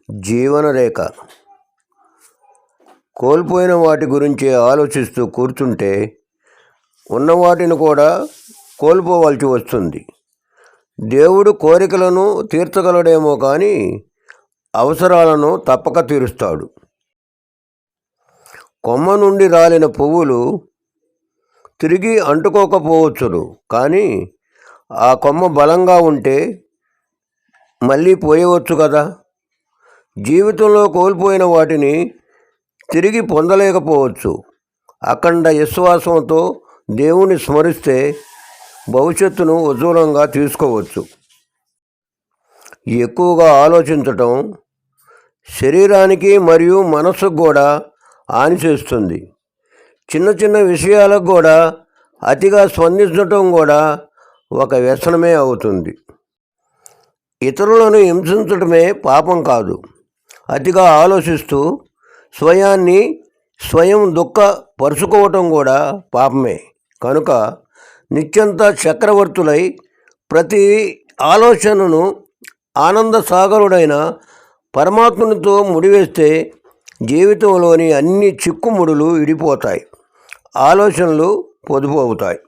జీవనరేఖ. కోల్పోయిన వాటి గురించి ఆలోచిస్తూ కూర్చుంటే ఉన్నవాటిని కూడా కోల్పోవలసి వస్తుంది. దేవుడు కోరికలను తీర్చగలడేమో కానీ అవసరాలను తప్పక తీరుస్తాడు. కొమ్మ నుండి రాలిన పువ్వులు తిరిగి అంటుకోకపోవచ్చును, కానీ ఆ కొమ్మ బలంగా ఉంటే మళ్ళీ పోయవచ్చు కదా. జీవితంలో కోల్పోయిన వాటిని తిరిగి పొందలేకపోవచ్చు. అఖండ విశ్వాసంతో దేవుని స్మరిస్తే భవిష్యత్తును ఉజ్వలంగా తీసుకోవచ్చు. ఎక్కువగా ఆలోచించటం శరీరానికి మరియు మనస్సుకు కూడా హాని చేస్తుంది. చిన్న చిన్న విషయాలకు కూడా అతిగా స్పందించటం కూడా ఒక వ్యసనమే అవుతుంది. ఇతరులను హింసించటమే పాపం కాదు. అతిగా ఆలోచిస్తూ స్వయం దుఃఖపరుచుకోవటం కూడా పాపమే. కనుక నిత్యంతా చక్రవర్తులై ప్రతి ఆలోచనను ఆనంద సాగరుడైన పరమాత్మునితో ముడివేస్తే జీవితంలోని అన్ని చిక్కుముడులు విడిపోతాయి, ఆలోచనలు పొదుపు అవుతాయి.